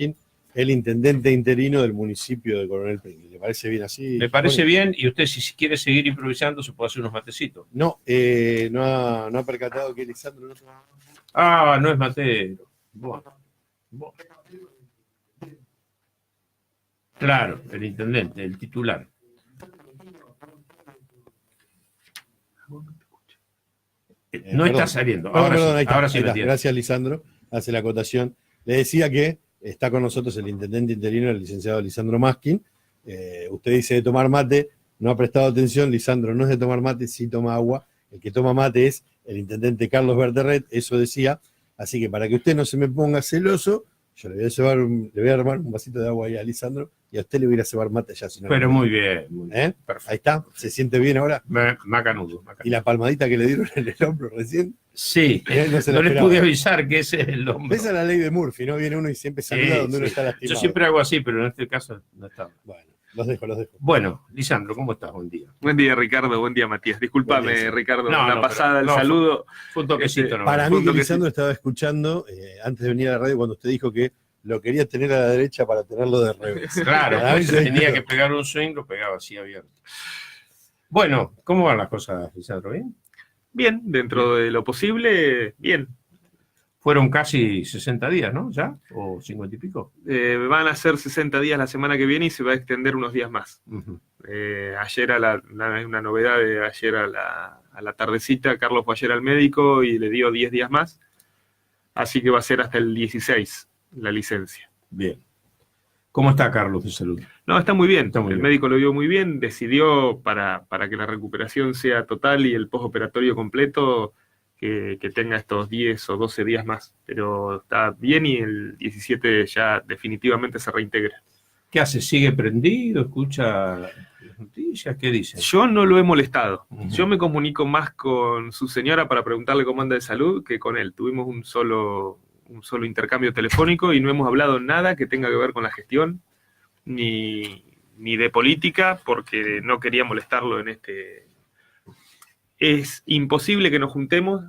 Maskin, el intendente interino del municipio de Coronel Pringles. ¿Le parece bien así? Me parece bien, y usted si quiere seguir improvisando se puede hacer unos matecitos. No, no ha percatado que Lisandro no toma mate. Ah, no es matero. Bueno. Claro, el intendente, el titular. No está saliendo. Perdón, ahí está, ahora sí ahí me está. entiendo. Gracias, Lisandro. Hace la acotación. Le decía que está con nosotros el intendente interino, el licenciado Lisandro Maskin. Usted dice de tomar mate, no ha prestado atención. Lisandro no es de tomar mate, sí toma agua. El que toma mate es el intendente Carlos Verderret, eso decía. Así que para que usted no se me ponga celoso, yo le voy a armar un vasito de agua ahí a Lisandro y a usted le voy a ir a cebar mate ya. Si no. Pero muy bien. Muy bien. Ahí está, ¿se siente bien ahora? Macanudo. ¿Y la palmadita que le dieron en el hombro recién? Sí, no le pude avisar que ese es el hombro. Esa es la ley de Murphy, ¿no? Viene uno y siempre saluda donde uno está lastimado. Yo siempre hago así, pero en este caso no estaba. Bueno, los dejo. Bueno, Lisandro, ¿cómo estás? Buen día. Buen día, Ricardo. Buen día, Matías. Discúlpame, Ricardo, la pasada, el no, saludo. Fue un toquecito. Para mí que Lisandro estaba escuchando, antes de venir a la radio, cuando usted dijo que lo quería tener a la derecha para tenerlo de revés. Claro, tenía que pegar un swing, lo pegaba así abierto. Bueno, ¿cómo van las cosas, Lisandro? ¿Bien? Bien, dentro de lo posible, bien. Fueron casi 60 días, ¿no? ¿Ya? ¿O 50 y pico? Van a ser 60 días la semana que viene y se va a extender unos días más. Ayer una novedad de ayer a la tardecita, Carlos fue ayer al médico y le dio 10 días más. Así que va a ser hasta el 16 la licencia. Bien. ¿Cómo está Carlos de salud? No, está muy bien. El médico lo vio muy bien, decidió para que la recuperación sea total y el postoperatorio completo que tenga estos 10 o 12 días más. Pero está bien y el 17 ya definitivamente se reintegra. ¿Qué hace? ¿Sigue prendido? ¿Escucha las noticias? ¿Qué dice? Yo no lo he molestado. Yo me comunico más con su señora para preguntarle cómo anda de salud que con él. Tuvimos un solo intercambio telefónico y no hemos hablado nada que tenga que ver con la gestión ni de política porque no quería molestarlo en este. Es imposible que nos juntemos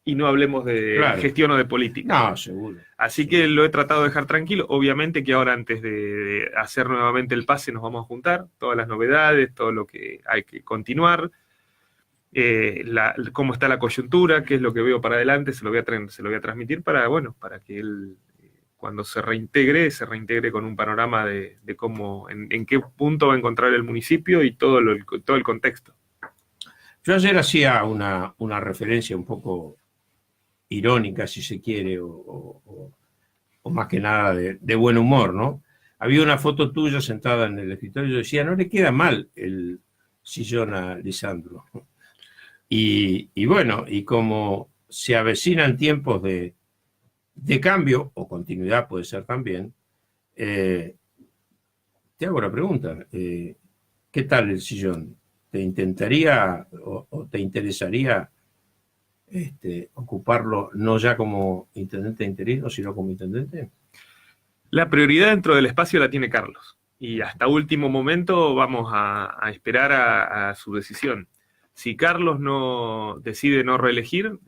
y no hablemos de gestión o de política. No, seguro. Así que lo he tratado de dejar tranquilo. Obviamente que ahora antes de hacer nuevamente el pase nos vamos a juntar, todas las novedades, todo lo que hay que continuar, cómo está la coyuntura, qué es lo que veo para adelante, se lo voy a transmitir para que él cuando se reintegre con un panorama de cómo, en qué punto va a encontrar el municipio y todo el contexto. Yo ayer hacía una referencia un poco irónica, si se quiere, o más que nada de buen humor, ¿no? Había una foto tuya sentada en el escritorio y yo decía, no le queda mal el sillón a Lisandro. Y bueno, y como se avecinan tiempos de cambio, o continuidad puede ser también, te hago la pregunta, ¿qué tal el sillón? ¿Te intentaría o te interesaría ocuparlo no ya como intendente interino, sino como intendente? La prioridad dentro del espacio la tiene Carlos. Y hasta último momento vamos a esperar a su decisión. Si Carlos decide no reelegir,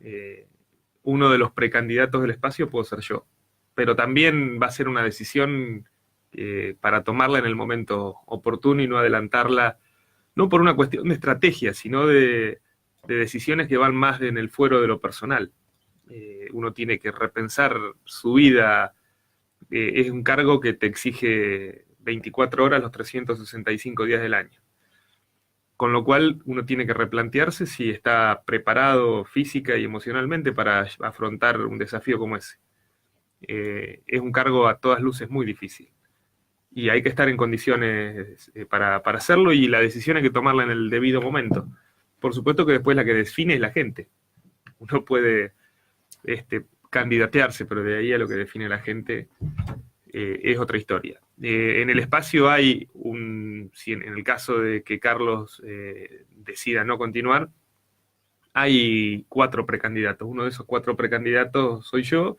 uno de los precandidatos del espacio puedo ser yo. Pero también va a ser una decisión para tomarla en el momento oportuno y no adelantarla, no por una cuestión de estrategia, sino de decisiones que van más en el fuero de lo personal. Uno tiene que repensar su vida. Es un cargo que te exige 24 horas los 365 días del año. Con lo cual uno tiene que replantearse si está preparado física y emocionalmente para afrontar un desafío como ese. Es un cargo a todas luces muy difícil. Y hay que estar en condiciones para hacerlo y la decisión hay que tomarla en el debido momento. Por supuesto que después la que define es la gente. Uno puede candidatearse, pero de ahí a lo que define la gente es otra historia. En el espacio hay si en el caso de que Carlos decida no continuar, hay 4 precandidatos. Uno de esos 4 precandidatos soy yo,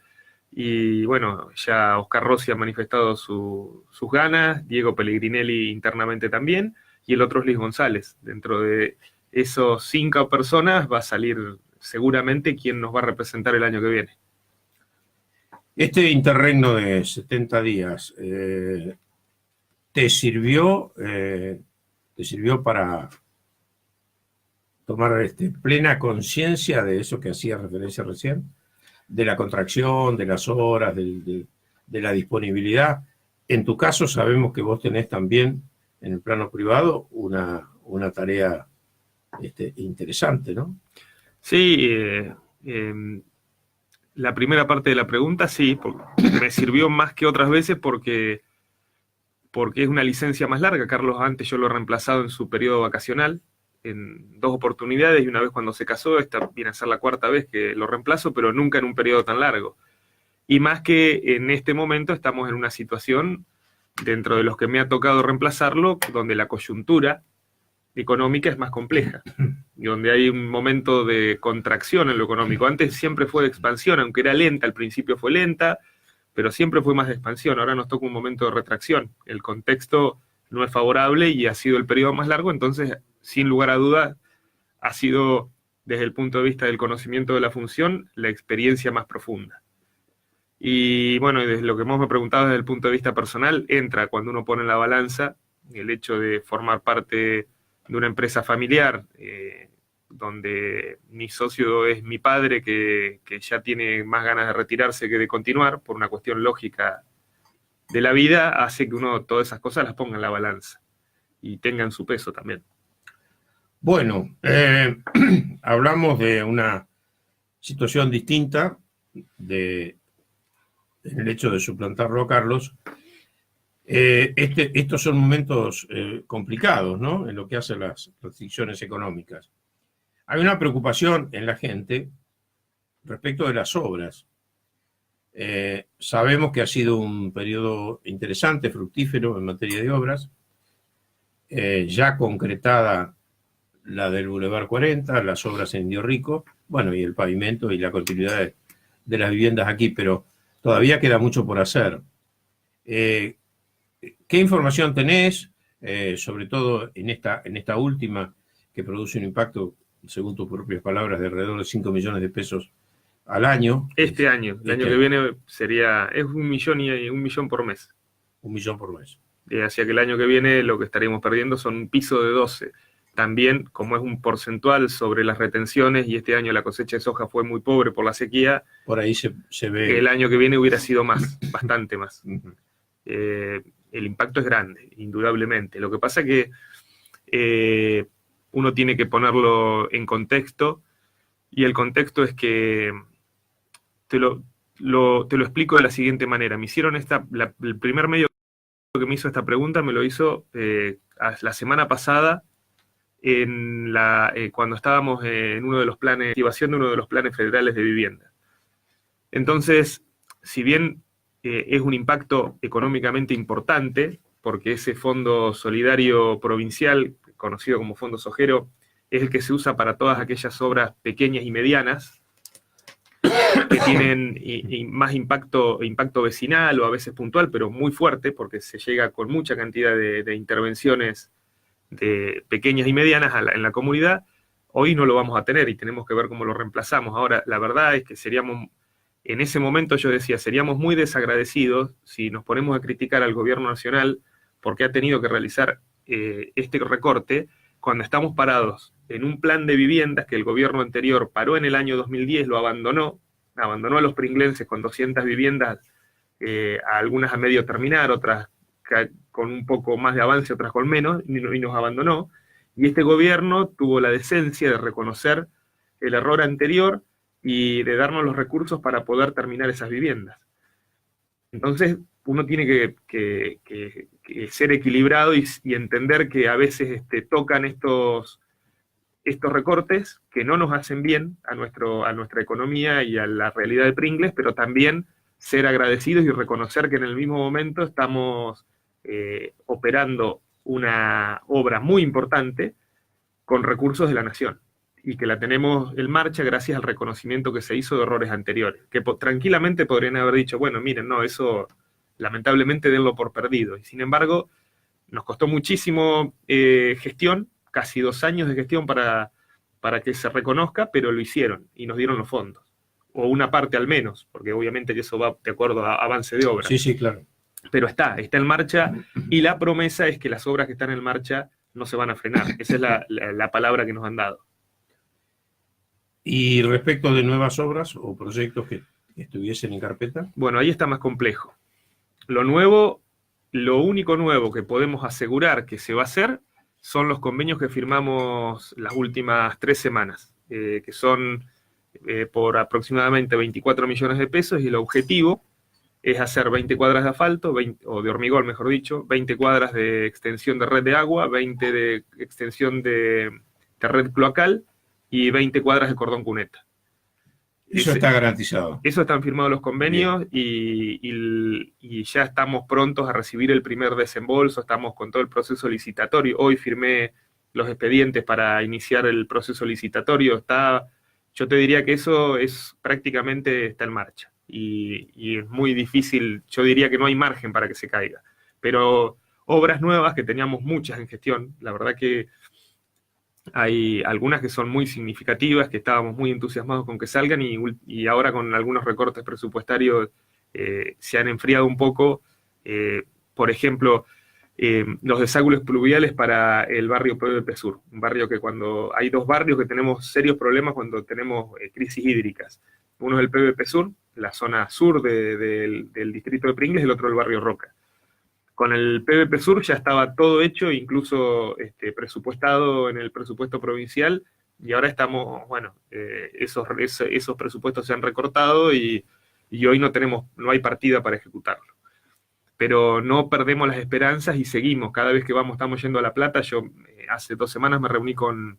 y bueno, ya Oscar Rossi ha manifestado sus ganas, Diego Pellegrinelli internamente también, y el otro es Luis González. Dentro de esos 5 personas va a salir seguramente quien nos va a representar el año que viene. Este interregno de 70 días ¿te sirvió para tomar plena conciencia de eso que hacía referencia recién? De la contracción, de las horas, de la disponibilidad. En tu caso sabemos que vos tenés también en el plano privado una tarea interesante, ¿no? Sí, la primera parte de la pregunta sí, me sirvió más que otras veces porque es una licencia más larga. Carlos antes yo lo he reemplazado en su periodo vacacional en 2 oportunidades y una vez cuando se casó. Esta viene a ser la 4ª vez que lo reemplazo, pero nunca en un periodo tan largo. Y más que en este momento estamos en una situación, dentro de los que me ha tocado reemplazarlo, donde la coyuntura económica es más compleja, y donde hay un momento de contracción en lo económico. Antes siempre fue de expansión, aunque era lenta, al principio fue lenta, pero siempre fue más de expansión. Ahora nos toca un momento de retracción. El contexto no es favorable y ha sido el periodo más largo, entonces, sin lugar a dudas, ha sido, desde el punto de vista del conocimiento de la función, la experiencia más profunda. Y bueno, desde lo que vos me preguntado desde el punto de vista personal, entra cuando uno pone en la balanza el hecho de formar parte de una empresa familiar, donde mi socio es mi padre, que ya tiene más ganas de retirarse que de continuar, por una cuestión lógica de la vida, hace que uno todas esas cosas las ponga en la balanza y tengan su peso también. Bueno, hablamos de una situación distinta en el hecho de suplantarlo a Carlos. Estos son momentos complicados, ¿no? En lo que hace a las restricciones económicas. Hay una preocupación en la gente respecto de las obras. Sabemos que ha sido un periodo interesante, fructífero en materia de obras. Ya concretada la del Boulevard 40, las obras en Indio Rico, bueno, y el pavimento y la continuidad de las viviendas aquí, pero todavía queda mucho por hacer. ¿Qué información tenés, sobre todo en esta última, que produce un impacto, según tus propias palabras, de alrededor de 5 millones de pesos al año? El año que viene es 1 millón y 1 millón por mes. 1 millón por mes. Hacia que el año que viene lo que estaríamos perdiendo son un piso de 12. También, como es un porcentual sobre las retenciones, y este año la cosecha de soja fue muy pobre por la sequía, por ahí se ve que el año que viene hubiera sido más, bastante más. El impacto es grande, indudablemente. Lo que pasa es que uno tiene que ponerlo en contexto, y el contexto es que te lo explico de la siguiente manera. Me hicieron el primer medio que me hizo esta pregunta me lo hizo la semana pasada, cuando estábamos en uno de los planes, activación de uno de los planes federales de vivienda. Entonces, si bien es un impacto económicamente importante, porque ese fondo solidario provincial, conocido como Fondo Sojero, es el que se usa para todas aquellas obras pequeñas y medianas que tienen más impacto vecinal o a veces puntual, pero muy fuerte, porque se llega con mucha cantidad de intervenciones de pequeñas y medianas en la comunidad. Hoy no lo vamos a tener y tenemos que ver cómo lo reemplazamos. Ahora, la verdad es que en ese momento yo decía, seríamos muy desagradecidos si nos ponemos a criticar al gobierno nacional porque ha tenido que realizar este recorte cuando estamos parados en un plan de viviendas que el gobierno anterior paró en el año 2010, lo abandonó a los pringlenses con 200 viviendas, algunas a medio terminar, otras con un poco más de avance, otras con menos, y nos abandonó. Y este gobierno tuvo la decencia de reconocer el error anterior y de darnos los recursos para poder terminar esas viviendas. Entonces, uno tiene que ser equilibrado y entender que a veces tocan estos recortes que no nos hacen bien a nuestra economía y a la realidad de Pringles, pero también ser agradecidos y reconocer que en el mismo momento estamos operando una obra muy importante con recursos de la nación y que la tenemos en marcha gracias al reconocimiento que se hizo de errores anteriores, que tranquilamente podrían haber dicho, bueno, miren, no, eso lamentablemente denlo por perdido. Y sin embargo, nos costó muchísimo gestión, casi 2 años de gestión para que se reconozca, pero lo hicieron y nos dieron los fondos. o una parte al menos, porque obviamente que eso va de acuerdo a avance de obra. Sí, sí, claro. Pero está en marcha, y la promesa es que las obras que están en marcha no se van a frenar. Esa es la palabra que nos han dado. Y respecto de nuevas obras o proyectos que estuviesen en carpeta. Bueno, ahí está más complejo. Lo único nuevo que podemos asegurar que se va a hacer son los convenios que firmamos las últimas 3 semanas, que son por aproximadamente 24 millones de pesos, y el objetivo es hacer 20 cuadras de asfalto, o de hormigón, mejor dicho, 20 cuadras de extensión de red de agua, 20 de extensión de red cloacal y 20 cuadras de cordón cuneta. Eso está garantizado. Eso están firmados los convenios y ya estamos prontos a recibir el primer desembolso, estamos con todo el proceso licitatorio. Hoy firmé los expedientes para iniciar el proceso licitatorio. Yo te diría que eso prácticamente está en marcha. Y es muy difícil, yo diría que no hay margen para que se caiga. Pero obras nuevas, que teníamos muchas en gestión, la verdad que hay algunas que son muy significativas, que estábamos muy entusiasmados con que salgan, y ahora con algunos recortes presupuestarios se han enfriado un poco. Por ejemplo, los desagües pluviales para el barrio PVP Sur, un barrio que hay 2 barrios que tenemos serios problemas cuando tenemos crisis hídricas. Uno es el PVP Sur, la zona sur del distrito de Pringles, y el otro el barrio Roca. Con el PVP Sur ya estaba todo hecho, incluso presupuestado en el presupuesto provincial, y ahora estamos, esos presupuestos se han recortado y hoy no hay partida para ejecutarlo. Pero no perdemos las esperanzas y seguimos. Cada vez que estamos yendo a La Plata. Yo hace 2 semanas me reuní con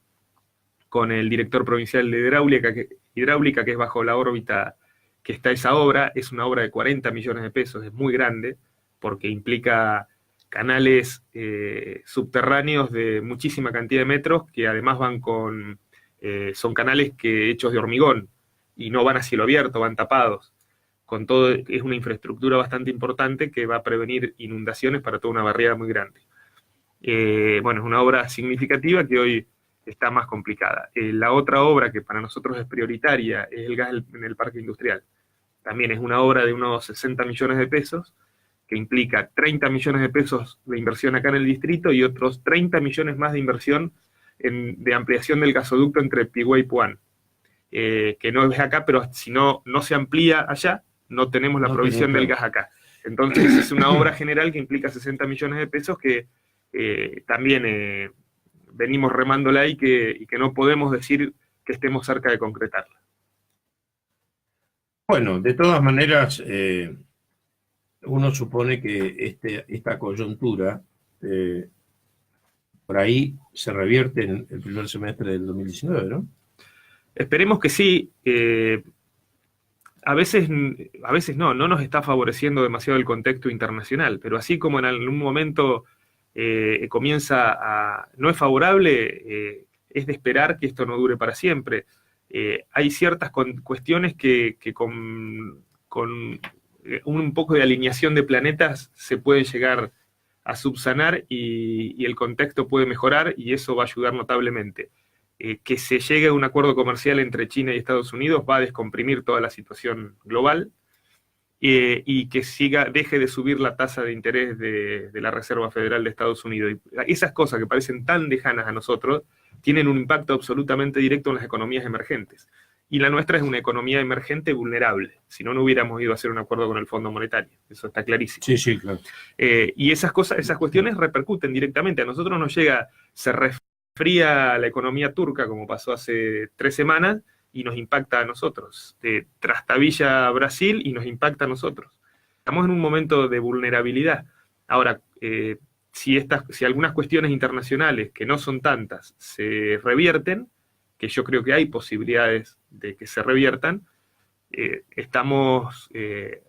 el director provincial de hidráulica, que es bajo la órbita que está esa obra. Es una obra de 40 millones de pesos, es muy grande, porque implica canales subterráneos de muchísima cantidad de metros, que además son canales hechos de hormigón, y no van a cielo abierto, van tapados. Con todo, es una infraestructura bastante importante que va a prevenir inundaciones para toda una barriada muy grande. Es una obra significativa que hoy está más complicada. La otra obra que para nosotros es prioritaria es el gas en el parque industrial. También es una obra de unos 60 millones de pesos, que implica 30 millones de pesos de inversión acá en el distrito y otros 30 millones más de inversión de ampliación del gasoducto entre Pigüé y Puan, que no es acá, pero si no se amplía allá, no tenemos la provisión del gas acá. Entonces es una obra general que implica 60 millones de pesos que también venimos remándola y que no podemos decir que estemos cerca de concretarla. Bueno, de todas maneras, uno supone que esta coyuntura por ahí se revierte en el primer semestre del 2019, ¿no? Esperemos que sí. A veces no nos está favoreciendo demasiado el contexto internacional, pero así como en algún momento no es favorable, es de esperar que esto no dure para siempre. Hay ciertas cuestiones que con un poco de alineación de planetas se pueden llegar a subsanar y el contexto puede mejorar, y eso va a ayudar notablemente. Que se llegue a un acuerdo comercial entre China y Estados Unidos va a descomprimir toda la situación global, y que deje de subir la tasa de interés de la Reserva Federal de Estados Unidos. Y esas cosas que parecen tan lejanas a nosotros tienen un impacto absolutamente directo en las economías emergentes. Y la nuestra es una economía emergente vulnerable. Si no, no hubiéramos ido a hacer un acuerdo con el Fondo Monetario. Eso está clarísimo. Sí, sí, claro. Y esas cuestiones repercuten directamente. A nosotros nos llega, se refría la economía turca, como pasó hace 3 semanas, y nos impacta a nosotros. Trastabilla Brasil y nos impacta a nosotros. Estamos en un momento de vulnerabilidad. Ahora, si algunas cuestiones internacionales, que no son tantas, se revierten, que yo creo que hay posibilidades de que se reviertan, estamos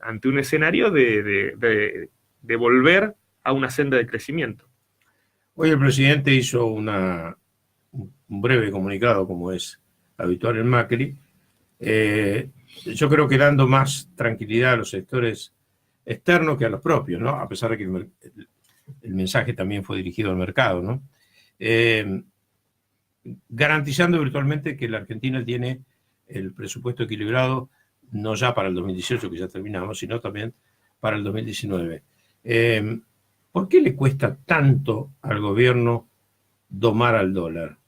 ante un escenario de volver a una senda de crecimiento. Hoy el presidente hizo un breve comunicado, como es habitual en Macri, yo creo que dando más tranquilidad a los sectores externos que a los propios, ¿no? A pesar de que el mensaje también fue dirigido al mercado, ¿no? Garantizando virtualmente que la Argentina tiene el presupuesto equilibrado no ya para el 2018, que ya terminamos, sino también para el 2019. ¿Por qué le cuesta tanto al gobierno domar al dólar?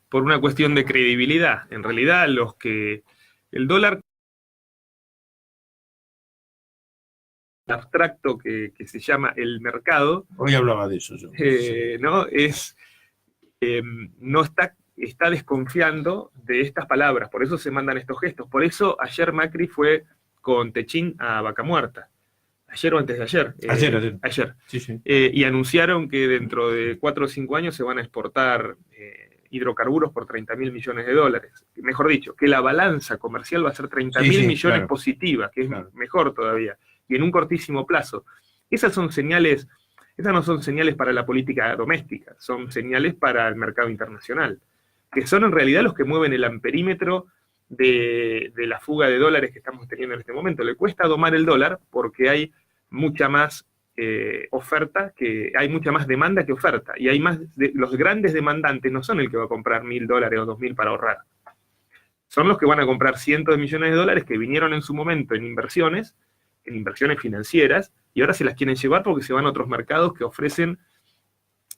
Por una cuestión de credibilidad. En realidad, el dólar abstracto que se llama el mercado, Hoy hablaba de eso yo. ¿no? No está desconfiando de estas palabras, por eso se mandan estos gestos. Por eso ayer Macri fue con Techín a Vaca Muerta. Ayer o antes de ayer. Ayer. Sí, sí. Y anunciaron que dentro de 4 o 5 años se van a exportar hidrocarburos por 30.000 millones de dólares. Mejor dicho, que la balanza comercial va a ser 30.000 millones claro, positiva, que es claro, mejor todavía, y en un cortísimo plazo. Esas no son señales para la política doméstica, son señales para el mercado internacional, que son en realidad los que mueven el amperímetro de la fuga de dólares que estamos teniendo en este momento. Le cuesta domar el dólar porque hay mucha más hay mucha más demanda que oferta, y hay los grandes demandantes no son el que va a comprar $1.000 o 2.000 para ahorrar, son los que van a comprar cientos de millones de dólares que vinieron en su momento en inversiones financieras, y ahora se las quieren llevar porque se van a otros mercados que ofrecen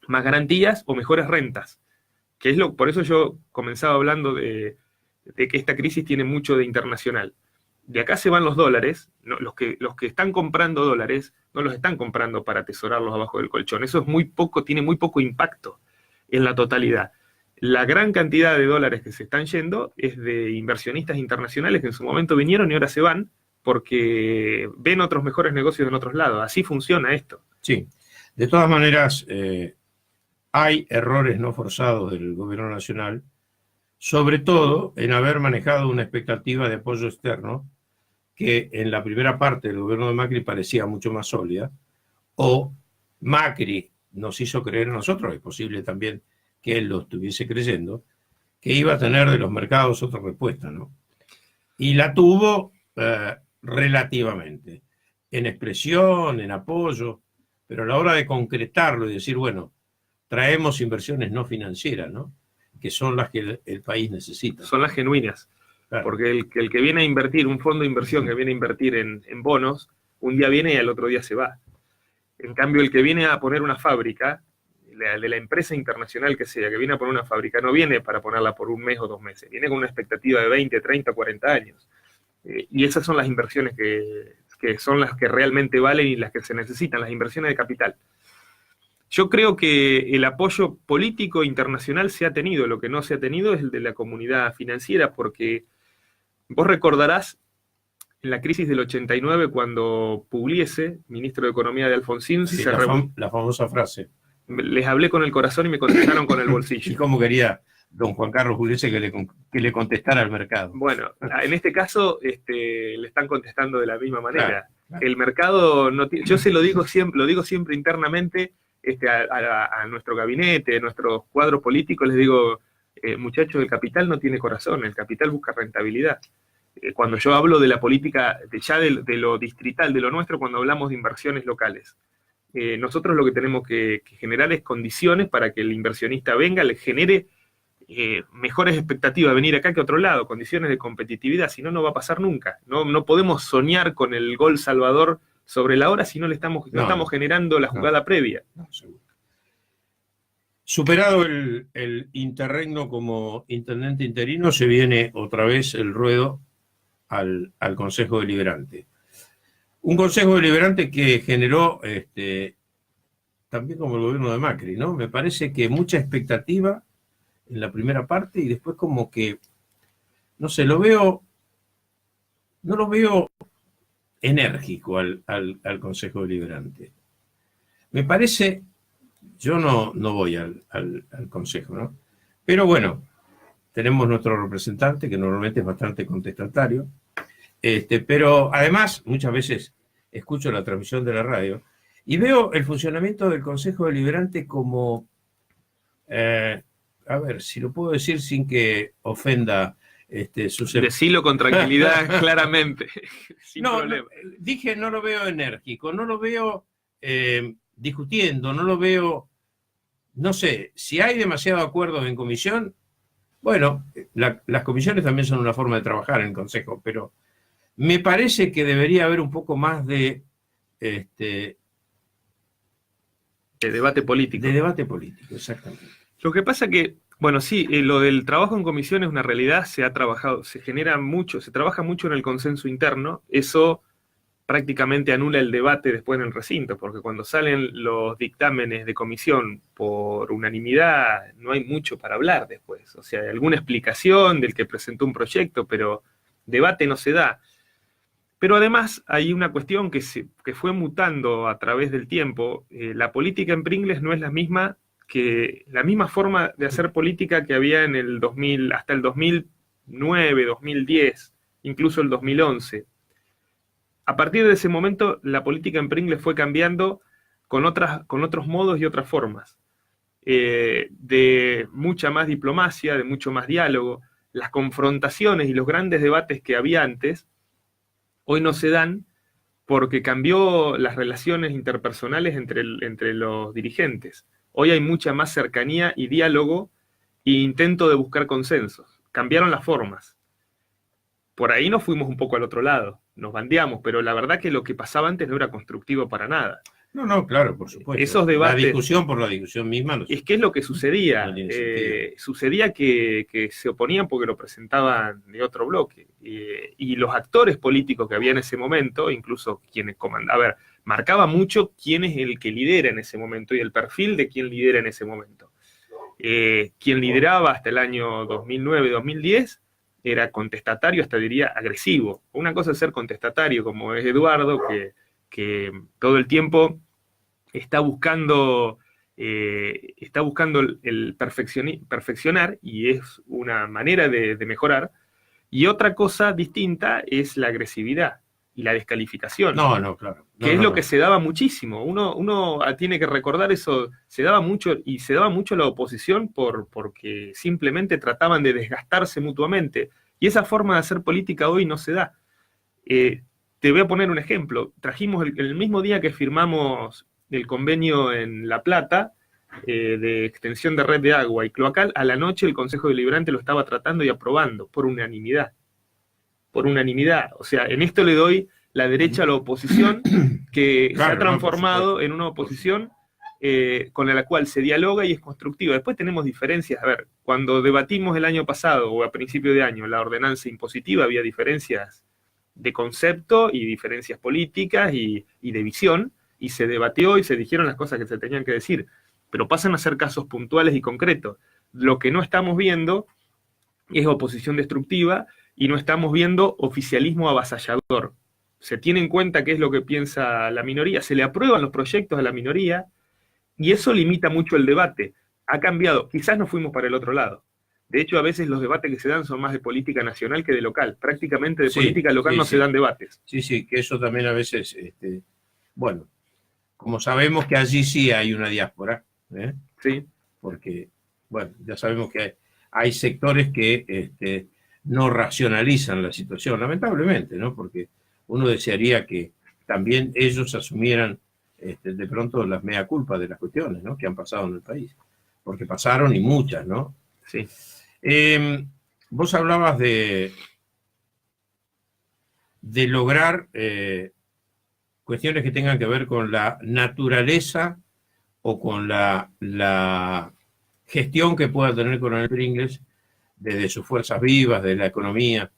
más garantías o mejores rentas, por eso yo comenzaba hablando de que esta crisis tiene mucho de internacional. De acá se van los dólares, ¿no? Los que están comprando dólares no los están comprando para atesorarlos abajo del colchón. Eso tiene muy poco impacto en la totalidad. La gran cantidad de dólares que se están yendo es de inversionistas internacionales que en su momento vinieron y ahora se van porque ven otros mejores negocios en otros lados. Así funciona esto. Sí. De todas maneras, hay errores no forzados del gobierno nacional, sobre todo en haber manejado una expectativa de apoyo externo que en la primera parte del gobierno de Macri parecía mucho más sólida, o Macri nos hizo creer a nosotros, es posible también que él lo estuviese creyendo, que iba a tener de los mercados otra respuesta, ¿no? Y la tuvo relativamente, en expresión, en apoyo, pero a la hora de concretarlo y decir, bueno, traemos inversiones no financieras, ¿no? Que son las que el país necesita. Son las genuinas. Claro. Porque el que viene a invertir, un fondo de inversión que viene a invertir en bonos, un día viene y al otro día se va. En cambio, el que viene a poner una fábrica, de la empresa internacional que sea, que viene a poner una fábrica, no viene para ponerla por 1 mes o 2 meses, viene con una expectativa de 20, 30, 40 años. Y esas son las inversiones que son las que realmente valen y las que se necesitan, las inversiones de capital. Yo creo que el apoyo político internacional se ha tenido, lo que no se ha tenido es el de la comunidad financiera, porque vos recordarás en la crisis del 89 cuando Pugliese, ministro de Economía de Alfonsín, sí, la famosa frase. Les hablé con el corazón y me contestaron con el bolsillo. ¿Y cómo quería don Juan Carlos Pugliese que le contestara al mercado? Bueno, en este caso le están contestando de la misma manera. Claro. El mercado no tiene, yo lo digo siempre internamente a nuestro gabinete, a nuestros cuadros políticos, les digo, muchachos, el capital no tiene corazón, el capital busca rentabilidad. Cuando yo hablo de la política, de lo distrital, de lo nuestro, cuando hablamos de inversiones locales, nosotros lo que tenemos que generar es condiciones para que el inversionista venga, le genere mejores expectativas de venir acá que a otro lado, condiciones de competitividad, si no, no va a pasar nunca. No podemos soñar con el gol salvador sobre la hora si no estamos generando la jugada previa. No, seguro. Superado el interregno como intendente interino, se viene otra vez el ruedo al Consejo Deliberante. Un Consejo Deliberante que generó, también como el gobierno de Macri, ¿no? Me parece que mucha expectativa en la primera parte y después como que, no sé, no lo veo enérgico al Consejo Deliberante. Me parece, yo no voy al Consejo, ¿no? Pero bueno, tenemos nuestro representante que normalmente es bastante contestatario, pero además muchas veces escucho la transmisión de la radio y veo el funcionamiento del Consejo Deliberante como, a ver, si lo puedo decir sin que ofenda Decilo con tranquilidad, claramente, sin problema. Dije, no lo veo enérgico, no lo veo discutiendo, no lo veo, no sé, si hay demasiado acuerdo en comisión, bueno, las comisiones también son una forma de trabajar en el Consejo, pero Me parece que debería haber un poco más de debate político. de debate político, exactamente. Lo que pasa que, bueno, sí, lo del trabajo en comisión es una realidad, se ha trabajado, se genera mucho, se trabaja mucho en el consenso interno, eso prácticamente anula el debate después en el recinto, porque cuando salen los dictámenes de comisión por unanimidad, no hay mucho para hablar después. O sea, hay alguna explicación del que presentó un proyecto, pero debate no se da. Pero además hay una cuestión que fue mutando a través del tiempo. La política en Pringles no es la misma forma de hacer política que había en el 2000, hasta el 2009, 2010, incluso el 2011. A partir de ese momento, la política en Pringles fue cambiando con otros modos y otras formas. De mucha más diplomacia, de mucho más diálogo. Las confrontaciones y los grandes debates que había antes, hoy no se dan porque cambió las relaciones interpersonales entre los dirigentes. Hoy hay mucha más cercanía y diálogo e intento de buscar consensos. Cambiaron las formas. Por ahí nos fuimos un poco al otro lado, nos bandeamos, pero la verdad que lo que pasaba antes no era constructivo para nada. No, claro, por supuesto. Esos debates, la discusión por la discusión misma. Es que es lo que sucedía. No Sucedía que se oponían porque lo presentaban de otro bloque. Y los actores políticos que había en ese momento, incluso quienes comandaban, a ver, marcaba mucho quién es el que lidera en ese momento y el perfil de quién lidera en ese momento. Quien lideraba hasta el año 2009-2010 era contestatario, hasta diría agresivo. Una cosa es ser contestatario, como es Eduardo, que todo el tiempo está buscando el perfeccionar, y es una manera de mejorar. Y otra cosa distinta es la agresividad y la descalificación. Claro. Que es lo que se daba muchísimo. Uno tiene que recordar eso, se daba mucho la oposición porque simplemente trataban de desgastarse mutuamente. Y esa forma de hacer política hoy no se da. Te voy a poner un ejemplo. Trajimos el mismo día que firmamos el convenio en La Plata, de extensión de red de agua y cloacal, a la noche el Consejo Deliberante lo estaba tratando y aprobando por unanimidad. Por unanimidad. O sea, en esto le doy la derecha a la oposición, que se ha transformado en una oposición con la cual se dialoga y es constructiva. Después tenemos diferencias. A ver, cuando debatimos el año pasado o a principio de año la ordenanza impositiva, había diferencias de concepto y diferencias políticas y de visión, y se debatió y se dijeron las cosas que se tenían que decir, pero pasan a ser casos puntuales y concretos. Lo que no estamos viendo es oposición destructiva y no estamos viendo oficialismo avasallador. Se tiene en cuenta qué es lo que piensa la minoría, se le aprueban los proyectos a la minoría y eso limita mucho el debate. Ha cambiado, quizás nos fuimos para el otro lado. De hecho, a veces los debates que se dan son más de política nacional que de local. Prácticamente de política local no se dan debates. Sí, que eso también a veces, bueno, como sabemos que allí sí hay una diáspora, Sí. Porque, bueno, ya sabemos que hay sectores que no racionalizan la situación, lamentablemente, ¿no? Porque uno desearía que también ellos asumieran de pronto las mea culpa de las cuestiones, ¿no?, que han pasado en el país. Porque pasaron y muchas, ¿no? Sí. Vos hablabas de lograr cuestiones que tengan que ver con la naturaleza o con la gestión que pueda tener Coronel Pringles desde sus fuerzas vivas, de la economía,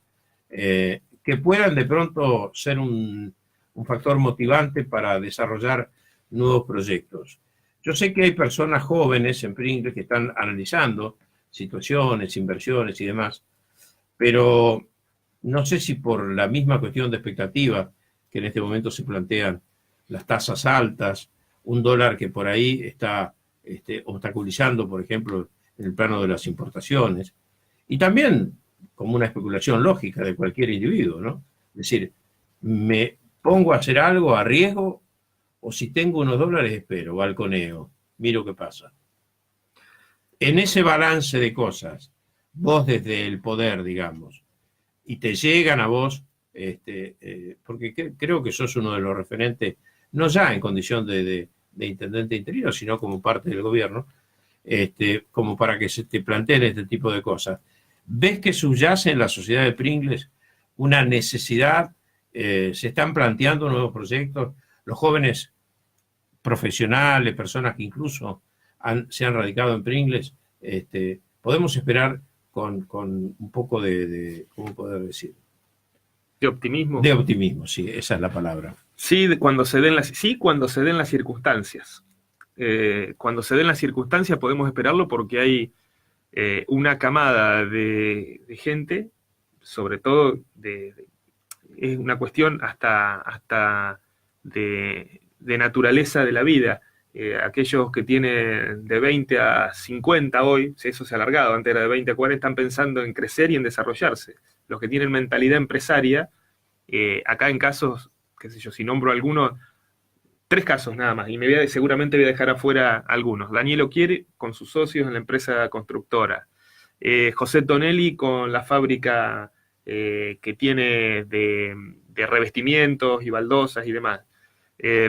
que puedan de pronto ser un factor motivante para desarrollar nuevos proyectos. Yo sé que hay personas jóvenes en Pringles que están analizando situaciones, inversiones y demás, pero no sé si por la misma cuestión de expectativa que en este momento se plantean, las tasas altas, un dólar que por ahí está obstaculizando, por ejemplo, en el plano de las importaciones, y también como una especulación lógica de cualquier individuo, ¿no? Es decir, me pongo a hacer algo, arriesgo, o si tengo unos dólares espero, balconeo, miro qué pasa. En ese balance de cosas, vos desde el poder, digamos, y te llegan a vos, porque creo que sos uno de los referentes, no ya en condición de intendente interino, sino como parte del gobierno, como para que se te planteen este tipo de cosas. ¿Ves que subyace en la sociedad de Pringles una necesidad se están planteando nuevos proyectos. Los jóvenes profesionales, personas que incluso se han radicado en Pringles, podemos esperar con un poco ¿cómo poder decir? De optimismo. De optimismo, sí, esa es la palabra. Sí, cuando se den las circunstancias. Cuando se den las circunstancias podemos esperarlo porque hay una camada de gente, sobre todo es una cuestión hasta de naturaleza de la vida. Aquellos que tienen de 20 a 50 hoy, si eso se ha alargado, antes era de 20 a 40, están pensando en crecer y en desarrollarse. Los que tienen mentalidad empresaria, acá en casos, qué sé yo, si nombro algunos, 3 casos nada más, y seguramente voy a dejar afuera algunos. Daniel Oquiere con sus socios en la empresa constructora. José Tonelli con la fábrica que tiene de revestimientos y baldosas y demás.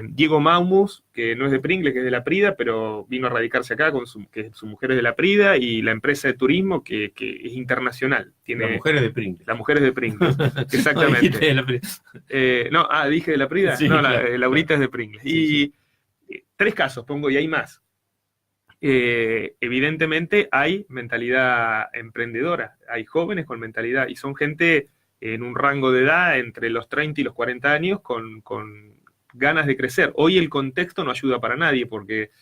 Diego Maumus, que no es de Pringles, que es de La Prida, pero vino a radicarse acá, que su mujer es de La Prida, y la empresa de turismo que es internacional. Tiene, las mujeres de Pringles. Las mujeres de Pringles, exactamente. Dije de La Prida. Sí, no, claro, Laurita es de Pringles. Sí, y 3 casos pongo, y hay más. Evidentemente hay mentalidad emprendedora, hay jóvenes con mentalidad, y son gente en un rango de edad entre los 30 y los 40 años con ganas de crecer. Hoy el contexto no ayuda para nadie, porque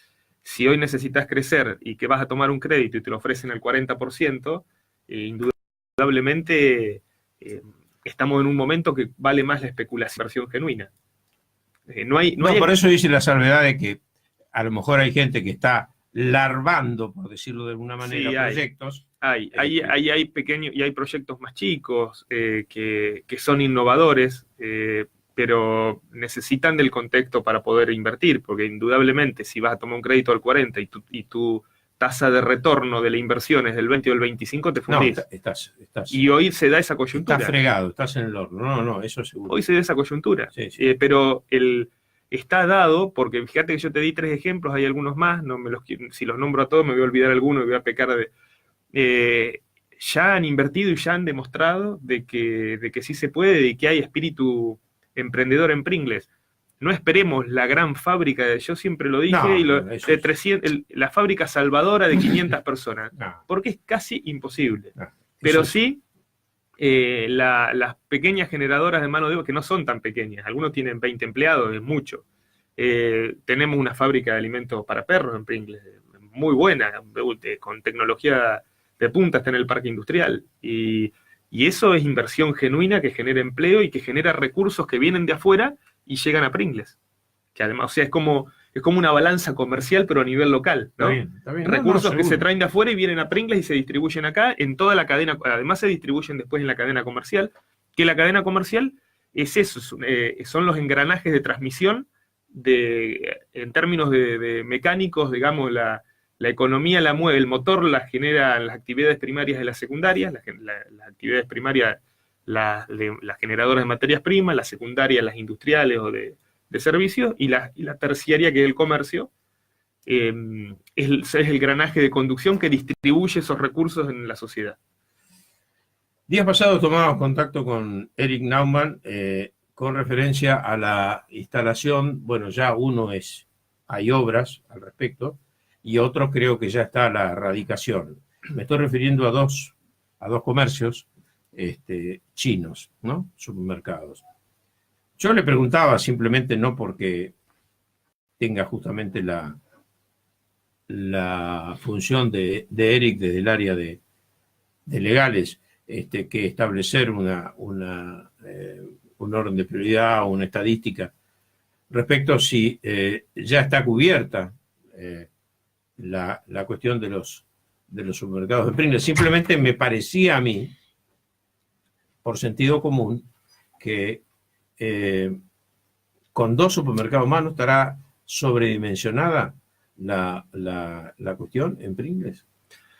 si hoy necesitas crecer y que vas a tomar un crédito y te lo ofrecen al 40%, indudablemente estamos en un momento que vale más la especulación genuina. Por eso dice la salvedad de que a lo mejor hay gente que está larvando, por decirlo de alguna manera, sí, proyectos. Hay pequeños y hay proyectos más chicos que son innovadores, pero necesitan del contexto para poder invertir, porque indudablemente si vas a tomar un crédito al 40 y tu tasa de retorno de la inversión es del 20 o del 25, te fundís. No, estás. Y hoy se da esa coyuntura. Estás fregado, estás en el horno. No, eso seguro. Hoy se da esa coyuntura. Sí, sí. Pero está dado, porque fíjate que yo te di 3 ejemplos, hay algunos más, si los nombro a todos me voy a olvidar alguno y voy a pecar de... ya han invertido y ya han demostrado de que sí se puede y que hay espíritu emprendedor en Pringles. No esperemos la gran fábrica, yo siempre lo dije, de 300, la fábrica salvadora de 500 personas, porque es casi imposible. Pero sí, las pequeñas generadoras de mano de obra, que no son tan pequeñas, algunos tienen 20 empleados, es mucho. Tenemos una fábrica de alimentos para perros en Pringles, muy buena, con tecnología de punta, está en el parque industrial, y eso es inversión genuina que genera empleo y que genera recursos que vienen de afuera y llegan a Pringles. Que además, o sea, es como una balanza comercial, pero a nivel local, ¿no? Está bien. Recursos que se traen de afuera y vienen a Pringles y se distribuyen acá en toda la cadena. Además se distribuyen después en la cadena comercial, que la cadena comercial es eso, son los engranajes de transmisión en términos de mecánicos, digamos, la economía la mueve, el motor la genera las actividades primarias de las secundarias, las actividades primarias, las generadoras de materias primas, las secundarias, las industriales o de servicios, y la terciaria, que es el comercio, es el granaje de conducción que distribuye esos recursos en la sociedad. Días pasados tomamos contacto con Eric Naumann con referencia a la instalación, bueno, ya hay obras al respecto, y otro creo que ya está la erradicación. Me estoy refiriendo a dos comercios chinos, ¿no? Supermercados. Yo le preguntaba simplemente, no porque tenga justamente la función de Eric desde el área de legales, que establecer un orden de prioridad o una estadística respecto a si ya está cubierta la cuestión de los supermercados de Pringles. Simplemente me parecía a mí, por sentido común, que con 2 supermercados más no estará sobredimensionada la cuestión en Pringles.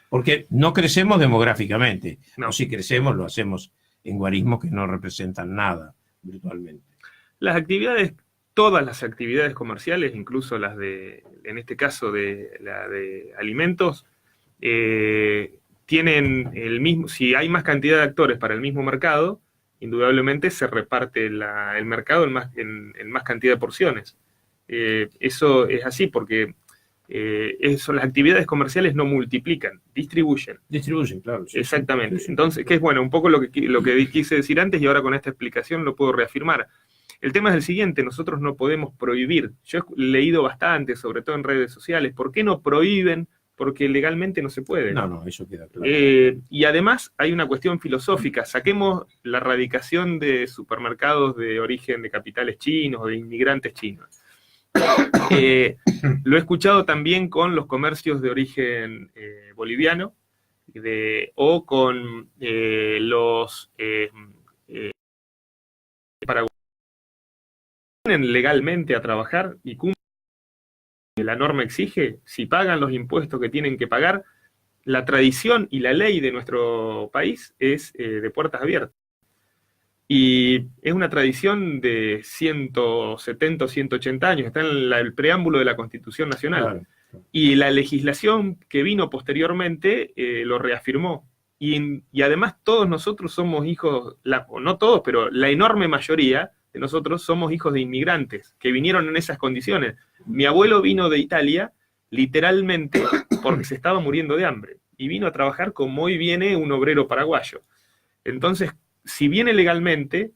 Porque no crecemos demográficamente. No. O si crecemos, lo hacemos en guarismos que no representan nada virtualmente. Todas las actividades comerciales, incluso las en este caso la de alimentos, tienen el mismo, si hay más cantidad de actores para el mismo mercado, indudablemente se reparte el mercado en más cantidad de porciones. Eso es así porque las actividades comerciales no multiplican, distribuyen. Distribuyen, claro. Sí, exactamente. sí, sí. Entonces, que es bueno, un poco lo que quise decir antes y ahora con esta explicación lo puedo reafirmar. El tema es el siguiente, nosotros no podemos prohibir. Yo he leído bastante, sobre todo en redes sociales, ¿por qué no prohíben? Porque legalmente no se puede. No, eso queda claro. Y además hay una cuestión filosófica. Saquemos la erradicación de supermercados de origen de capitales chinos o de inmigrantes chinos. Lo he escuchado también con los comercios de origen boliviano o con los paraguayos que vienen legalmente a trabajar y cumplen lo que la norma exige, si pagan los impuestos que tienen que pagar. La tradición y la ley de nuestro país es de puertas abiertas. Y es una tradición de 170 o 180 años, está en el preámbulo de la Constitución Nacional. Claro. Y la legislación que vino posteriormente lo reafirmó. Y además todos nosotros somos hijos, no todos, pero la enorme mayoría de nosotros somos hijos de inmigrantes que vinieron en esas condiciones. Mi abuelo vino de Italia literalmente porque se estaba muriendo de hambre y vino a trabajar como hoy viene un obrero paraguayo. Entonces, si viene legalmente,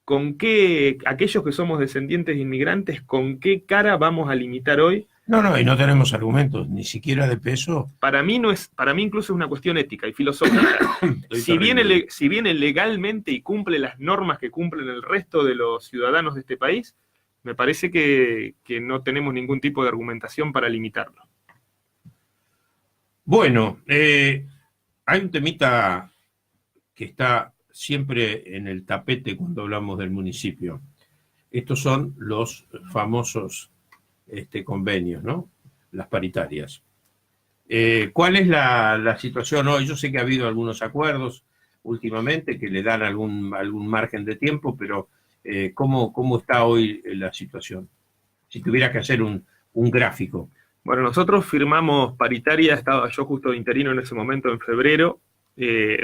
¿con qué, aquellos que somos descendientes de inmigrantes, con qué cara vamos a limitar hoy? No, y no tenemos argumentos, ni siquiera de peso. Para mí incluso es una cuestión ética y filosófica. si viene legalmente y cumple las normas que cumplen el resto de los ciudadanos de este país, me parece que no tenemos ningún tipo de argumentación para limitarlo. Bueno, hay un temita que está siempre en el tapete cuando hablamos del municipio. Estos son los famosos convenios, ¿no? Las paritarias. ¿Cuál es la situación hoy? Yo sé que ha habido algunos acuerdos últimamente que le dan algún margen de tiempo, pero ¿cómo está hoy la situación? Si tuviera que hacer un gráfico. Bueno, nosotros firmamos paritaria, estaba yo justo de interino en ese momento, en febrero,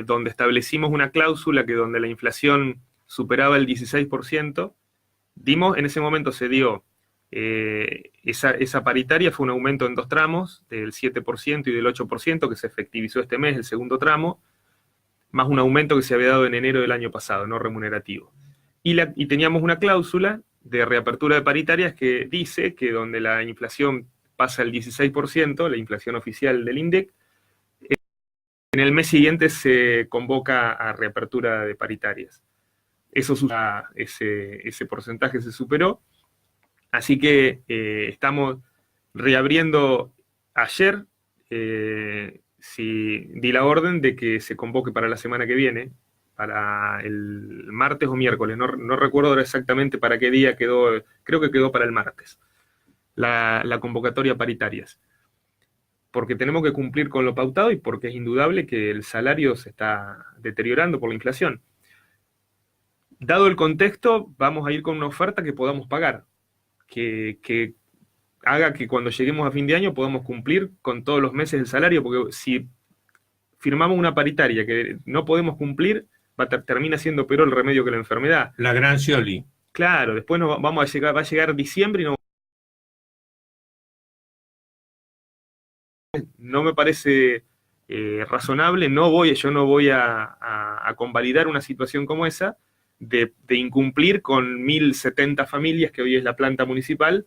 donde establecimos una cláusula que donde la inflación superaba el 16%, en ese momento se dio esa paritaria, fue un aumento en 2 tramos, del 7% y del 8%, que se efectivizó este mes, el segundo tramo, más un aumento que se había dado en enero del año pasado, no remunerativo. Y teníamos una cláusula de reapertura de paritarias que dice que donde la inflación pasa el 16%, la inflación oficial del INDEC, en el mes siguiente se convoca a reapertura de paritarias. Ese porcentaje se superó, así que estamos reabriendo ayer, di la orden de que se convoque para la semana que viene, para el martes o miércoles, no recuerdo ahora exactamente para qué día quedó, creo que quedó para el martes, la convocatoria paritarias. Porque tenemos que cumplir con lo pautado y porque es indudable que el salario se está deteriorando por la inflación. Dado el contexto, vamos a ir con una oferta que podamos pagar, que haga que cuando lleguemos a fin de año podamos cumplir con todos los meses el salario, porque si firmamos una paritaria que no podemos cumplir, termina siendo peor el remedio que la enfermedad. La gran Scioli. Claro, después va a llegar diciembre y no me parece razonable, yo no voy a convalidar una situación como esa, de incumplir con 1.070 familias, que hoy es la planta municipal,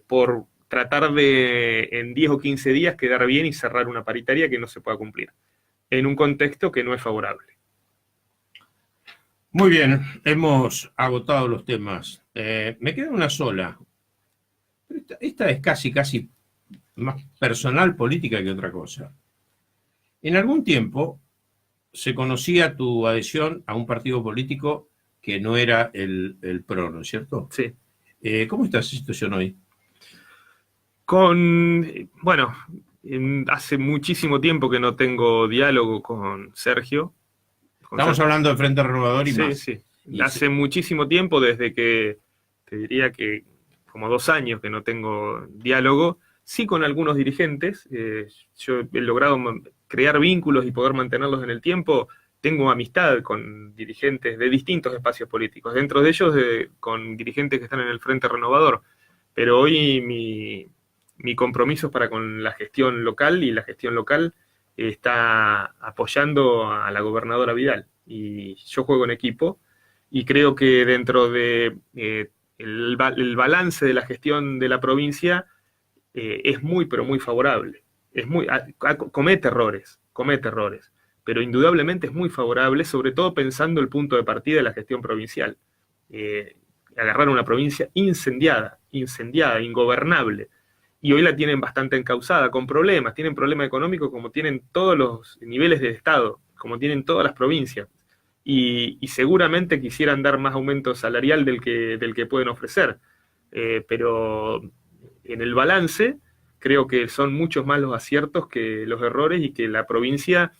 por tratar de en 10 o 15 días quedar bien y cerrar una paritaria que no se pueda cumplir, en un contexto que no es favorable. Muy bien, hemos agotado los temas. Me queda una sola. Esta es casi más personal política que otra cosa. En algún tiempo se conocía tu adhesión a un partido político que no era el PRO, ¿no es cierto? Sí. ¿Cómo está esa situación hoy? Hace muchísimo tiempo que no tengo diálogo con Sergio. Estamos hablando de Frente Renovador y más. Sí. Hace muchísimo tiempo, desde que, te diría que como 2 años que no tengo diálogo. Sí, con algunos dirigentes, yo he logrado crear vínculos y poder mantenerlos en el tiempo tengo amistad con dirigentes de distintos espacios políticos, dentro de ellos con dirigentes que están en el Frente Renovador, pero hoy mi compromiso es para con la gestión local, y la gestión local está apoyando a la gobernadora Vidal, y yo juego en equipo, y creo que dentro de el balance de la gestión de la provincia es muy, pero muy favorable. Comete errores, pero indudablemente es muy favorable, sobre todo pensando el punto de partida de la gestión provincial. Agarrar una provincia incendiada, ingobernable, y hoy la tienen bastante encauzada, con problemas, tienen problemas económicos como tienen todos los niveles de Estado, como tienen todas las provincias, y seguramente quisieran dar más aumento salarial del que pueden ofrecer, pero en el balance creo que son muchos más los aciertos que los errores, y que la provincia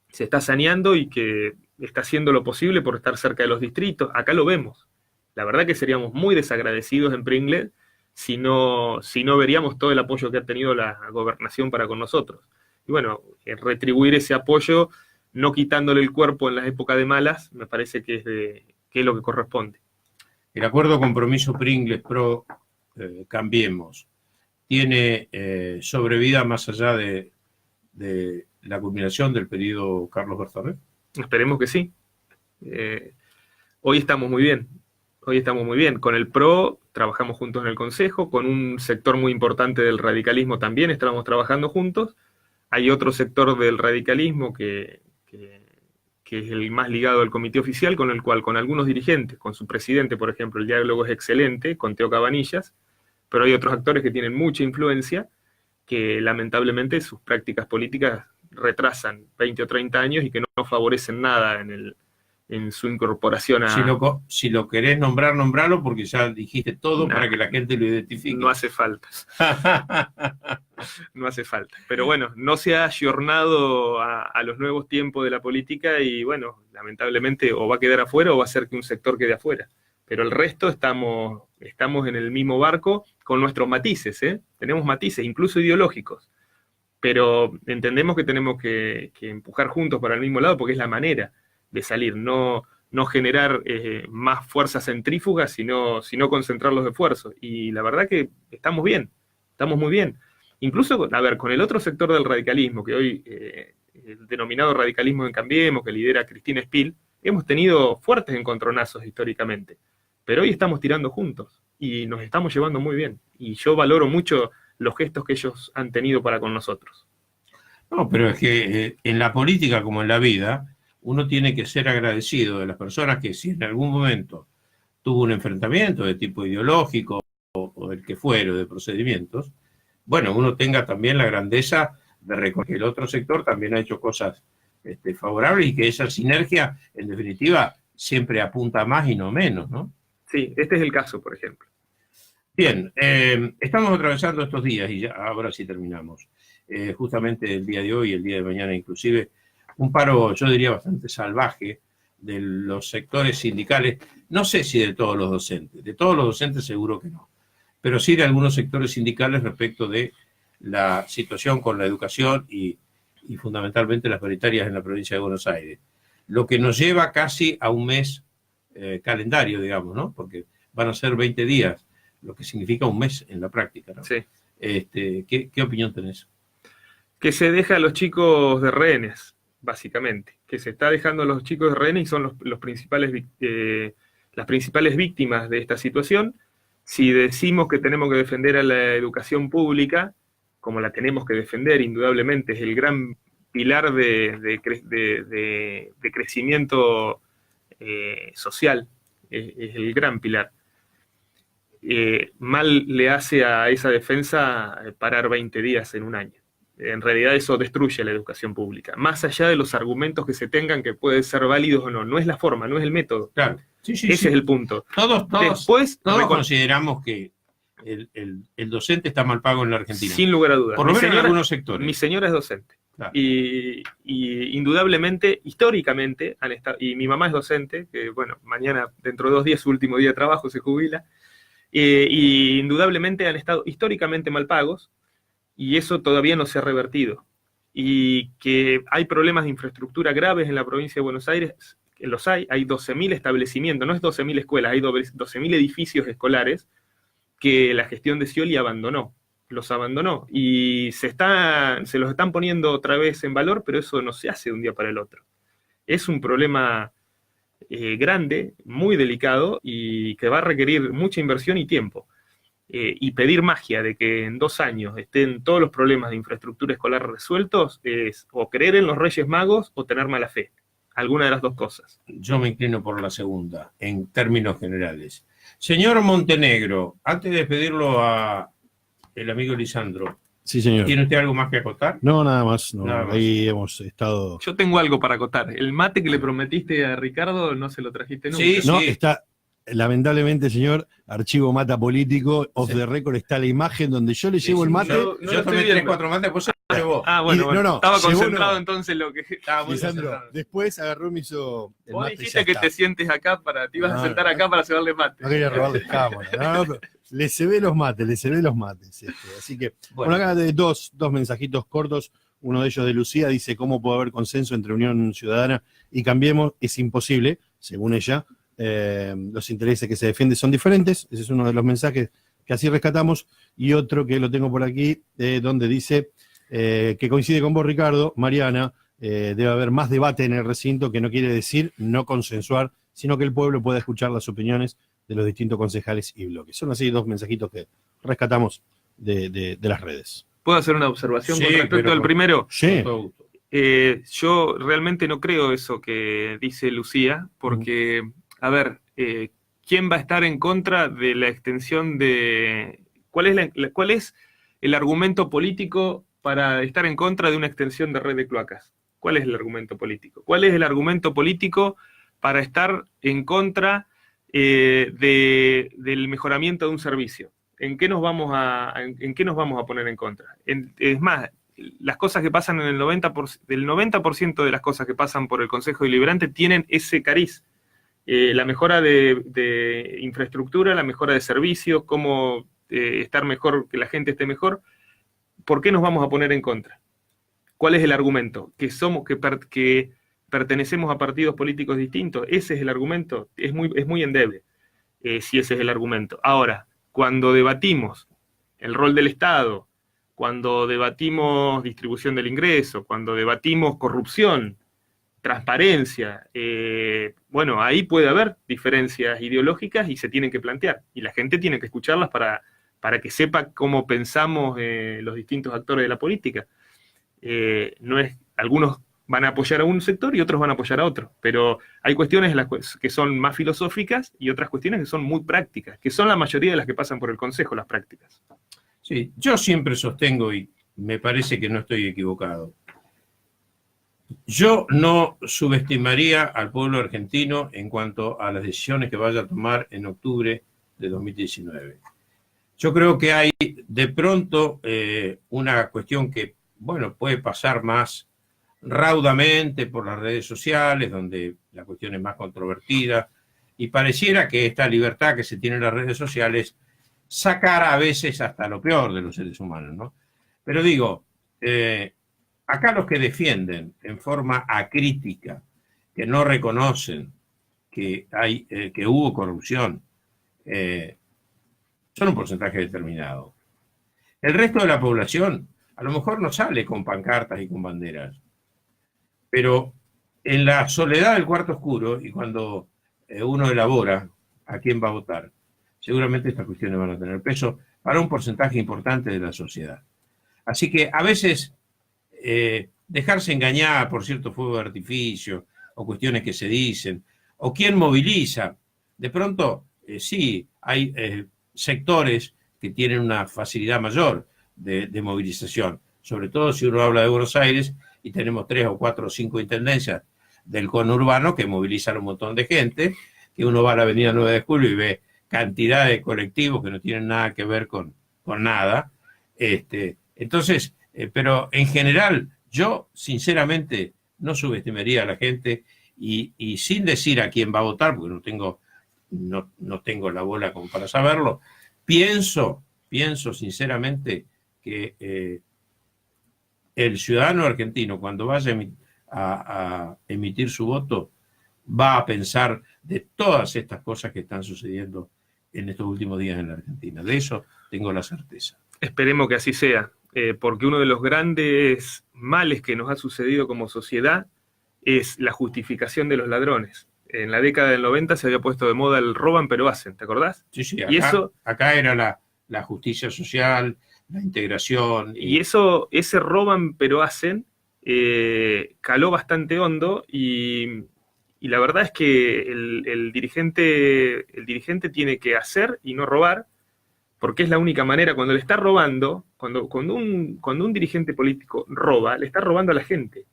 se está saneando y que está haciendo lo posible por estar cerca de los distritos. Acá lo vemos. La verdad que seríamos muy desagradecidos en Pringles si no veríamos todo el apoyo que ha tenido la gobernación para con nosotros. Y bueno, retribuir ese apoyo, no quitándole el cuerpo en las épocas de malas, me parece que es lo que corresponde. El acuerdo compromiso Pringles Pro Cambiemos tiene sobrevida más allá de la culminación del periodo Carlos Bertorre. Esperemos que sí. Hoy estamos muy bien. Con el PRO trabajamos juntos en el Consejo, con un sector muy importante del radicalismo también estamos trabajando juntos. Hay otro sector del radicalismo que es el más ligado al comité oficial, con el cual, con algunos dirigentes, con su presidente, por ejemplo, el diálogo es excelente, con Teo Cabanillas, pero hay otros actores que tienen mucha influencia, que lamentablemente sus prácticas políticas retrasan 20 o 30 años y que no favorecen nada en su incorporación a... Si lo querés nombrar, nombralo, porque ya dijiste todo para que la gente lo identifique. No hace falta. No hace falta. Pero bueno, no se ha ayornado a los nuevos tiempos de la política, y bueno, lamentablemente o va a quedar afuera o va a ser que un sector quede afuera. Pero el resto estamos en el mismo barco con nuestros matices, Tenemos matices, incluso ideológicos. Pero entendemos que tenemos que empujar juntos para el mismo lado, porque es la manera de salir, no generar más fuerzas centrífugas, sino concentrar los esfuerzos. Y la verdad que estamos bien, estamos muy bien. Incluso, a ver, con el otro sector del radicalismo, que hoy, el denominado radicalismo en Cambiemos, que lidera Cristina Espil, hemos tenido fuertes encontronazos históricamente, pero hoy estamos tirando juntos y nos estamos llevando muy bien. Y yo valoro mucho los gestos que ellos han tenido para con nosotros. No, pero es que en la política como en la vida, uno tiene que ser agradecido de las personas que, si en algún momento tuvo un enfrentamiento de tipo ideológico o del que fuera, de procedimientos, bueno, uno tenga también la grandeza de reconocer que el otro sector también ha hecho cosas favorables, y que esa sinergia, en definitiva, siempre apunta más y no menos, ¿no? Sí, este es el caso, por ejemplo. Bien, estamos atravesando estos días, y ya, ahora sí terminamos, justamente el día de hoy, el día de mañana inclusive, un paro, yo diría, bastante salvaje de los sectores sindicales, no sé si de todos los docentes seguro que no, pero sí de algunos sectores sindicales respecto de la situación con la educación y fundamentalmente las paritarias en la provincia de Buenos Aires. Lo que nos lleva casi a un mes calendario, digamos, ¿no? Porque van a ser 20 días, lo que significa un mes en la práctica, ¿no? Sí. ¿Qué opinión tenés? Que se deja a los chicos de rehenes, básicamente. Que se está dejando a los chicos de rehenes, y son las principales víctimas de esta situación. Si decimos que tenemos que defender a la educación pública, como la tenemos que defender, indudablemente, es el gran pilar de crecimiento social, es el gran pilar. Mal le hace a esa defensa parar 20 días en un año. En realidad eso destruye la educación pública. Más allá de los argumentos que se tengan, que pueden ser válidos o no, no es la forma, no es el método. Claro. Sí, Ese es el punto. Todos consideramos que el docente está mal pago en la Argentina. Sin lugar a dudas. Por lo menos en algunos sectores. Mi señora es docente. Claro. Y indudablemente, históricamente, y mi mamá es docente, que bueno, mañana, dentro de 2 días, su último día de trabajo, se jubila, y indudablemente han estado históricamente mal pagos, y eso todavía no se ha revertido. y que hay problemas de infraestructura graves en la provincia de Buenos Aires, que los hay 12.000 establecimientos, no es 12.000 escuelas, hay 12.000 edificios escolares que la gestión de Scioli los abandonó, y se los están poniendo otra vez en valor, pero eso no se hace de un día para el otro. Es un problema grande, muy delicado, y que va a requerir mucha inversión y tiempo. Y pedir magia de que en 2 años estén todos los problemas de infraestructura escolar resueltos es o creer en los Reyes Magos o tener mala fe. Alguna de las dos cosas. Yo me inclino por la segunda, en términos generales. Señor Montenegro, antes de despedirlo a el amigo Lisandro, Sí, señor. ¿tiene usted algo más que acotar? No, nada más. No. Nada más. Ahí hemos estado... Yo tengo algo para acotar. El mate que le prometiste a Ricardo no se lo trajiste nunca. Sí, No, sí. está... Lamentablemente, señor, archivo mata político, off Sí. the record, está la imagen donde yo le llevo el mate. No Yo lo tomé estoy 3, viendo. 4 mates, después se lo llevó. Bueno, Y- no, estaba llegó concentrado uno. entonces lo que... Estaba muy Lisandro, concentrado. después agarró y me hizo el Vos mate. dijiste ya que está. te sientes acá te ibas a No, sentar no. acá para llevarle mate. No quería robarles cámara. No, pero le se ve los mates. Así que, bueno, acá de dos mensajitos cortos. Uno de ellos de Lucía dice: ¿cómo puede haber consenso entre Unión Ciudadana y Cambiemos? Es imposible, según ella. Los intereses que se defienden son diferentes. Ese es uno de los mensajes que así rescatamos. Y otro que lo tengo por aquí, donde dice que coincide con vos, Ricardo, Mariana, debe haber más debate en el recinto, que no quiere decir no consensuar, sino que el pueblo pueda escuchar las opiniones de los distintos concejales y bloques. Son así 2 mensajitos que rescatamos de las redes. ¿Puedo hacer una observación Sí, con respecto pero al con- primero? Sí, Con todo gusto. Yo realmente no creo eso que dice Lucía, porque, a ver, ¿quién va a estar en contra de la extensión de... ¿Cuál es el argumento político para estar en contra de una extensión de red de cloacas? ¿Cuál es el argumento político? ¿Cuál es el argumento político para estar en contra del mejoramiento de un servicio? ¿En qué nos vamos a poner en contra? Es más, las cosas que pasan en el 90% de las cosas que pasan por el Consejo Deliberante tienen ese cariz. La mejora de infraestructura, la mejora de servicios, cómo estar mejor, que la gente esté mejor. ¿Por qué nos vamos a poner en contra? ¿Cuál es el argumento? Que pertenecemos a partidos políticos distintos. Ese es el argumento. Es muy endeble, si ese es el argumento. Ahora, cuando debatimos el rol del Estado, cuando debatimos distribución del ingreso, cuando debatimos corrupción, transparencia, bueno, ahí puede haber diferencias ideológicas y se tienen que plantear. Y la gente tiene que escucharlas para que sepa cómo pensamos los distintos actores de la política. Algunos van a apoyar a un sector y otros van a apoyar a otro, pero hay cuestiones que son más filosóficas y otras cuestiones que son muy prácticas, que son la mayoría de las que pasan por el Consejo, las prácticas. Sí, yo siempre sostengo, y me parece que no estoy equivocado, yo no subestimaría al pueblo argentino en cuanto a las decisiones que vaya a tomar en octubre de 2019. Yo creo que hay de pronto una cuestión que, bueno, puede pasar más raudamente por las redes sociales, donde la cuestión es más controvertida, y pareciera que esta libertad que se tiene en las redes sociales sacara a veces hasta lo peor de los seres humanos, ¿no? Pero digo, acá los que defienden en forma acrítica, que no reconocen que hubo corrupción, son un porcentaje determinado. El resto de la población a lo mejor no sale con pancartas y con banderas, pero en la soledad del cuarto oscuro y cuando uno elabora a quién va a votar, seguramente estas cuestiones van a tener peso para un porcentaje importante de la sociedad. Así que a veces dejarse engañar por cierto fuego de artificio o cuestiones que se dicen, o quién moviliza, de pronto sí, hay sectores que tienen una facilidad mayor de movilización, sobre todo si uno habla de Buenos Aires y tenemos 3 o 4 o 5 intendencias del conurbano que movilizan un montón de gente, que uno va a la avenida 9 de Julio y ve cantidad de colectivos que no tienen nada que ver con nada. Entonces, pero en general, yo sinceramente no subestimaría a la gente y sin decir a quién va a votar, porque no tengo la bola como para saberlo, pienso sinceramente que el ciudadano argentino, cuando vaya a emitir su voto, va a pensar de todas estas cosas que están sucediendo en estos últimos días en la Argentina. De eso tengo la certeza. Esperemos que así sea, porque uno de los grandes males que nos ha sucedido como sociedad es la justificación de los ladrones. En la década del 90 se había puesto de moda el roban pero hacen, ¿te acordás? Sí, sí, Y eso, acá era la justicia social, la integración. y eso, ese roban pero hacen, caló bastante hondo y la verdad es que el dirigente tiene que hacer y no robar, porque es la única manera. Cuando le está robando, cuando un dirigente político roba, le está robando a la gente.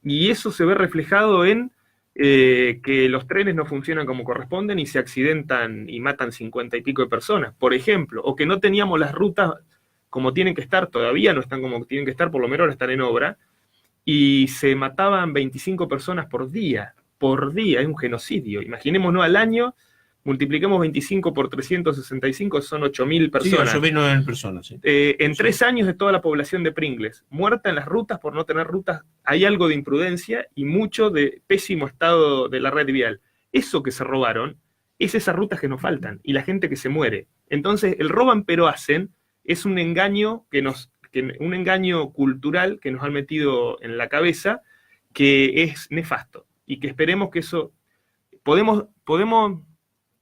Y eso se ve reflejado en que los trenes no funcionan como corresponden y se accidentan y matan 50 y pico de personas, por ejemplo, o que no teníamos las rutas como tienen que estar, todavía no están como tienen que estar, por lo menos ahora están en obra, y se mataban 25 personas por día, es un genocidio. Imaginémonos al año, multipliquemos 25 por 365, son 8.000 personas. Sí, 8.000 personas, sí. En 3 años de toda la población de Pringles, muerta en las rutas por no tener rutas, hay algo de imprudencia y mucho de pésimo estado de la red vial. Eso que se robaron es esas rutas que nos faltan y la gente que se muere. Entonces, el roban pero hacen es un engaño un engaño cultural que nos han metido en la cabeza, que es nefasto y que esperemos que eso podemos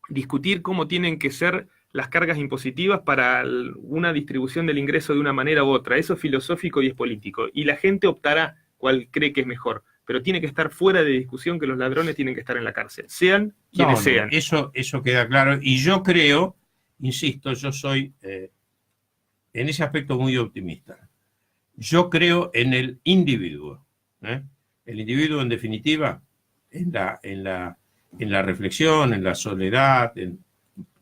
discutir cómo tienen que ser las cargas impositivas para una distribución del ingreso de una manera u otra. Eso es filosófico y es político. Y la gente optará cuál cree que es mejor. Pero tiene que estar fuera de discusión que los ladrones tienen que estar en la cárcel, sean quienes sean. Eso queda claro. Y yo creo, insisto, yo soy en ese aspecto muy optimista. Yo creo en el individuo. El individuo, en definitiva, en la reflexión, en la soledad,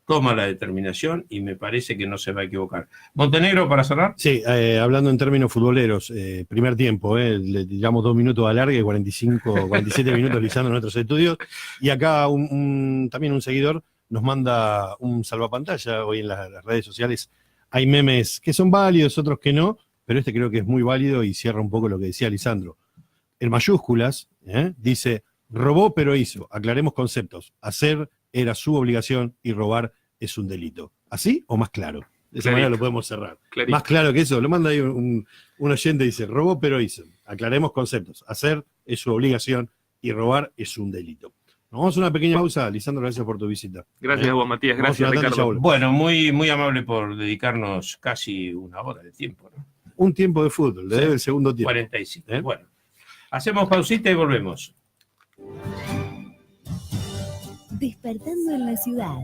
toma la determinación y me parece que no se va a equivocar. Montenegro, para cerrar. Sí, hablando en términos futboleros, primer tiempo, le digamos 2 minutos de alargue, 47 minutos Lisandro en nuestros estudios, y acá también un seguidor nos manda un salvapantalla. Hoy en las redes sociales hay memes que son válidos, otros que no, pero este creo que es muy válido y cierra un poco lo que decía Lisandro. En mayúsculas, dice: robó pero hizo, aclaremos conceptos, hacer era su obligación y robar es un delito. ¿Así o más claro? De esa manera lo podemos cerrar. Clarito. Más claro que eso, lo manda ahí un oyente, dice: robó pero hizo, aclaremos conceptos, hacer es su obligación y robar es un delito. Nos vamos a una pequeña pausa. Lisandro, gracias por tu visita. Gracias a vos, Matías. Gracias, Ricardo. Bueno, muy, muy amable por dedicarnos casi una hora de tiempo, ¿no? Un tiempo de fútbol, le debe el segundo tiempo. 45. Bueno, hacemos pausita y volvemos. Despertando en la ciudad,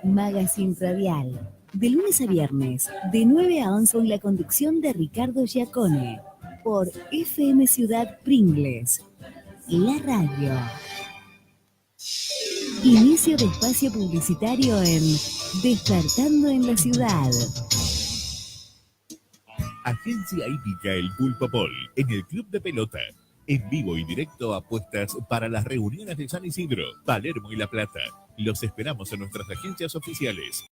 Magazine Radial. De lunes a viernes, de 9 a 11 en la conducción de Ricardo Giacone. Por FM Ciudad Pringles. La radio. Inicio de espacio publicitario en Despertando en la ciudad. Agencia Hípica El Pulpopol, en el Club de Pelota. En vivo y directo apuestas para las reuniones de San Isidro, Palermo y La Plata. Los esperamos en nuestras agencias oficiales.